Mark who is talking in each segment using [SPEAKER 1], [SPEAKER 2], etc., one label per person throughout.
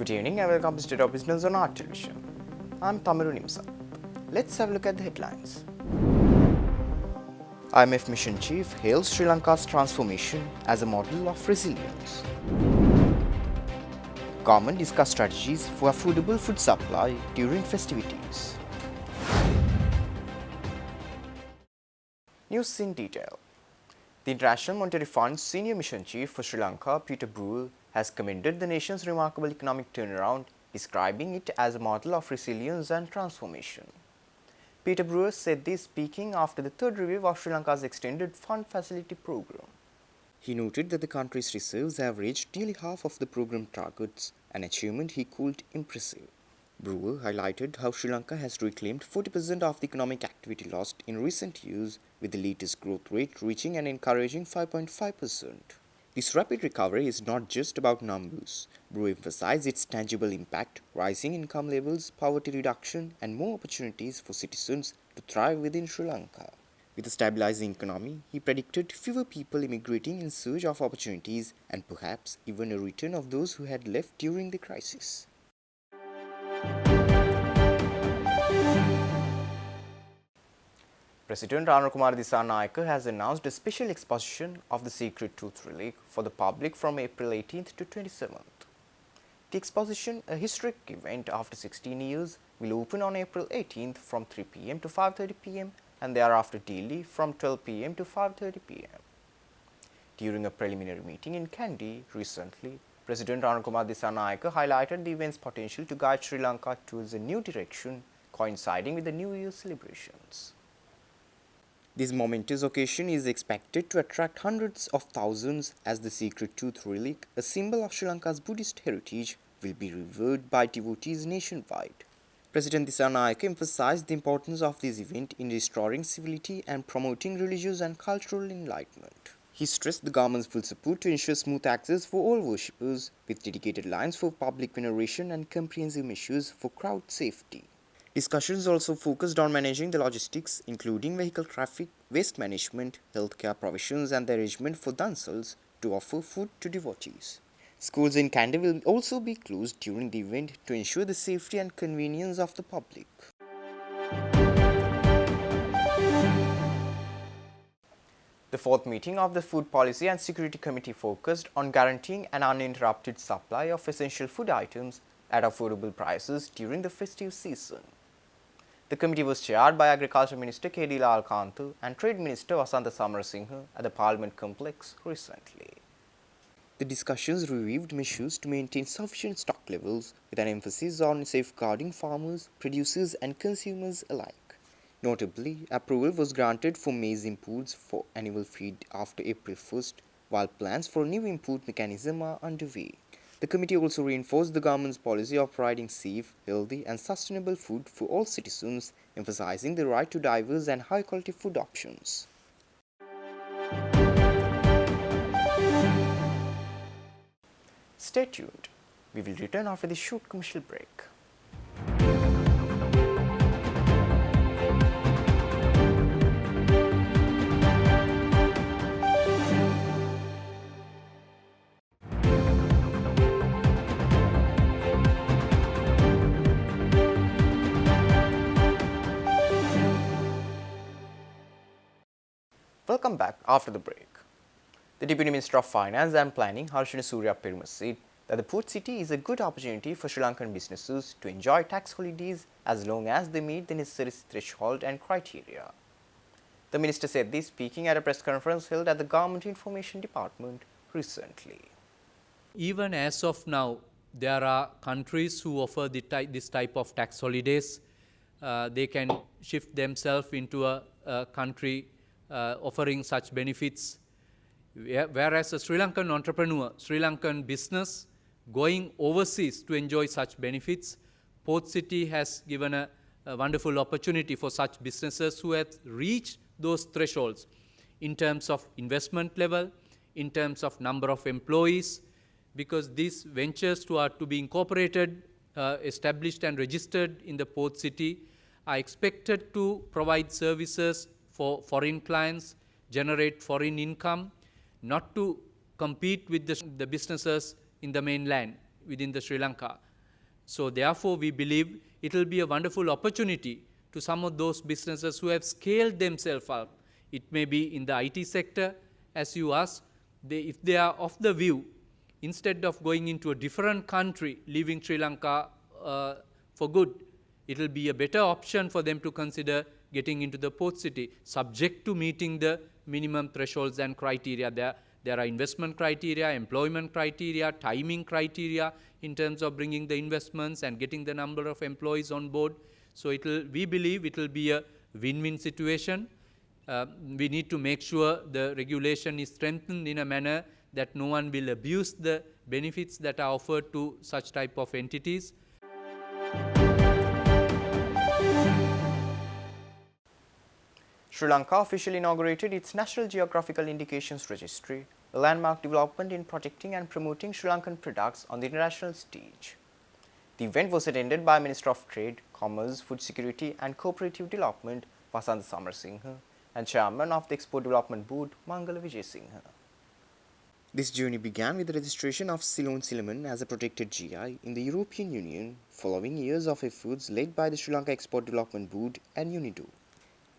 [SPEAKER 1] Good evening and welcome to State of Business on Art Television. I'm Tamiru Nimsa. Let's have a look at the headlines. IMF Mission Chief hails Sri Lanka's transformation as a model of resilience. Government discuss strategies for affordable food supply during festivities. News in detail. The International Monetary Fund's Senior Mission Chief for Sri Lanka, Peter Brewer, has commended the nation's remarkable economic turnaround, describing it as a model of resilience and transformation. Peter Brewer said this speaking after the third review of Sri Lanka's Extended Fund Facility Program. He noted that the country's reserves have reached nearly half of the program targets, an achievement he called impressive. Brewer highlighted how Sri Lanka has reclaimed 40% of the economic activity lost in recent years, with the latest growth rate reaching an encouraging 5.5%. This rapid recovery is not just about numbers. Brewer emphasized its tangible impact: rising income levels, poverty reduction, and more opportunities for citizens to thrive within Sri Lanka. With a stabilizing economy, he predicted fewer people immigrating in search of opportunities and perhaps even a return of those who had left during the crisis. President Ranil Dissanayake has announced a special exposition of the Secret Tooth Relic for the public from April 18th to 27th. The exposition, a historic event after 16 years, will open on April 18th from 3 p.m. to 5:30 p.m. and thereafter daily from 12 p.m. to 5:30 p.m. During a preliminary meeting in Kandy recently, President Ranil Dissanayake highlighted the event's potential to guide Sri Lanka towards a new direction, coinciding with the New Year celebrations. This momentous occasion is expected to attract hundreds of thousands as the Secret Tooth Relic, a symbol of Sri Lanka's Buddhist heritage, will be revered by devotees nationwide. President Dissanayake emphasized the importance of this event in restoring civility and promoting religious and cultural enlightenment. He stressed the government's full support to ensure smooth access for all worshippers, with dedicated lines for public veneration and comprehensive measures for crowd safety. Discussions also focused on managing the logistics, including vehicle traffic, waste management, healthcare provisions, and the arrangement for dansals to offer food to devotees. Schools in Kandy will also be closed during the event to ensure the safety and convenience of the public. The fourth meeting of the Food Policy and Security Committee focused on guaranteeing an uninterrupted supply of essential food items at affordable prices during the festive season. The committee was chaired by Agriculture Minister K.D. Lal Kanthu and Trade Minister Vasantha Samarasinghe at the Parliament complex recently. The discussions reviewed measures to maintain sufficient stock levels, with an emphasis on safeguarding farmers, producers, and consumers alike. Notably, approval was granted for maize imports for animal feed after April 1st, while plans for a new import mechanism are underway. The committee also reinforced the government's policy of providing safe, healthy, and sustainable food for all citizens, emphasizing the right to diverse and high-quality food options. Stay tuned. We will return after this short commercial break. Welcome back after the break. The Deputy Minister of Finance and Planning, Harshana Surya Peruma, said that the port city is a good opportunity for Sri Lankan businesses to enjoy tax holidays as long as they meet the necessary threshold and criteria. The minister said this speaking at a press conference held at the Government Information Department recently.
[SPEAKER 2] Even as of now, there are countries who offer this type of tax holidays. They can shift themselves into a country offering such benefits, whereas a Sri Lankan entrepreneur, Sri Lankan business going overseas to enjoy such benefits, Port City has given a wonderful opportunity for such businesses who have reached those thresholds in terms of investment level, in terms of number of employees, because these ventures are to be incorporated, established and registered in the Port City are expected to provide services for foreign clients, generate foreign income, not to compete with the businesses in the mainland within the Sri Lanka. So therefore, we believe it will be a wonderful opportunity to some of those businesses who have scaled themselves up. It may be in the IT sector, as you asked, if they are of the view, instead of going into a different country, leaving Sri Lanka for good, it will be a better option for them to consider getting into the port city, subject to meeting the minimum thresholds and criteria. There are investment criteria, employment criteria, timing criteria in terms of bringing the investments and getting the number of employees on board. So we believe it will be a win-win situation. We need to make sure the regulation is strengthened in a manner that no one will abuse the benefits that are offered to such type of entities.
[SPEAKER 1] Sri Lanka officially inaugurated its National Geographical Indications Registry, a landmark development in protecting and promoting Sri Lankan products on the international stage. The event was attended by Minister of Trade, Commerce, Food Security and Cooperative Development Vasant Samarasinghe and Chairman of the Export Development Board Mangala Vijayasinghe. This journey began with the registration of Ceylon cinnamon as a protected GI in the European Union following years of efforts led by the Sri Lanka Export Development Board and UNIDO.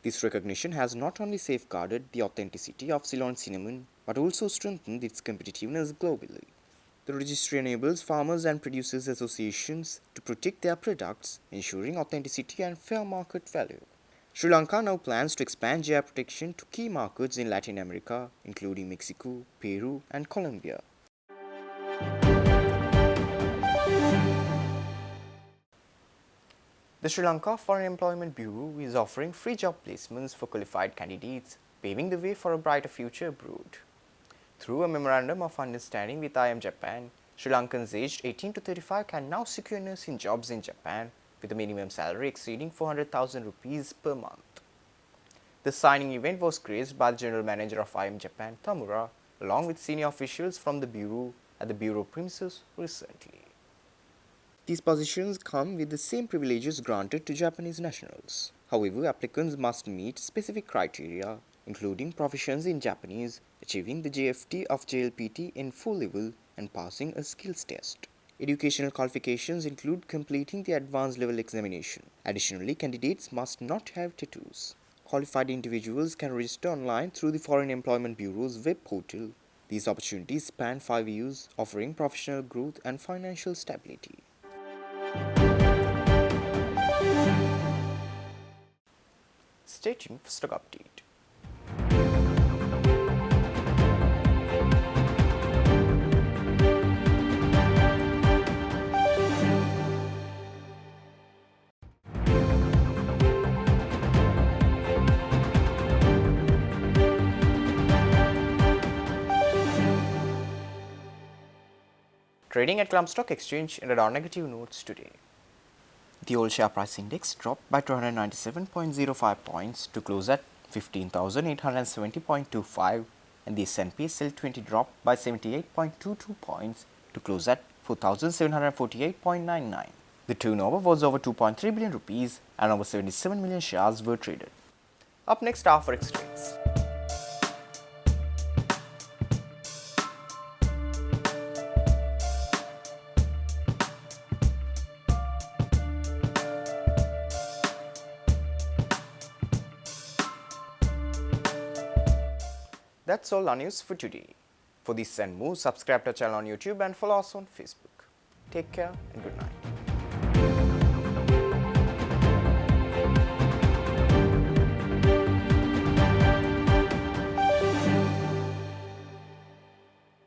[SPEAKER 1] This recognition has not only safeguarded the authenticity of Ceylon cinnamon but also strengthened its competitiveness globally. The registry enables farmers and producers associations to protect their products, ensuring authenticity and fair market value. Sri Lanka now plans to expand GI protection to key markets in Latin America, including Mexico, Peru, and Colombia. The Sri Lanka Foreign Employment Bureau is offering free job placements for qualified candidates, paving the way for a brighter future abroad. Through a memorandum of understanding with IM Japan, Sri Lankans aged 18 to 35 can now secure nursing jobs in Japan with a minimum salary exceeding 400,000 rupees per month. The signing event was graced by the General Manager of IM Japan, Tamura, along with senior officials from the Bureau at the Bureau premises recently. These positions come with the same privileges granted to Japanese nationals. However, applicants must meet specific criteria, including proficiency in Japanese, achieving the JFT of JLPT in full level, and passing a skills test. Educational qualifications include completing the advanced level examination. Additionally, candidates must not have tattoos. Qualified individuals can register online through the Foreign Employment Bureau's web portal. These opportunities span 5 years, offering professional growth and financial stability. Stay tuned for stock update. Trading at Colombo Stock Exchange ended on negative notes today. The All Share Price Index dropped by 297.05 points to close at 15,870.25, and the S&P SL20 dropped by 78.22 points to close at 4,748.99. The turnover was over 2.3 billion rupees and over 77 million shares were traded. Up next are forex trades. That's all our news for today. For this and more, subscribe to our channel on YouTube and follow us on Facebook. Take care and good night.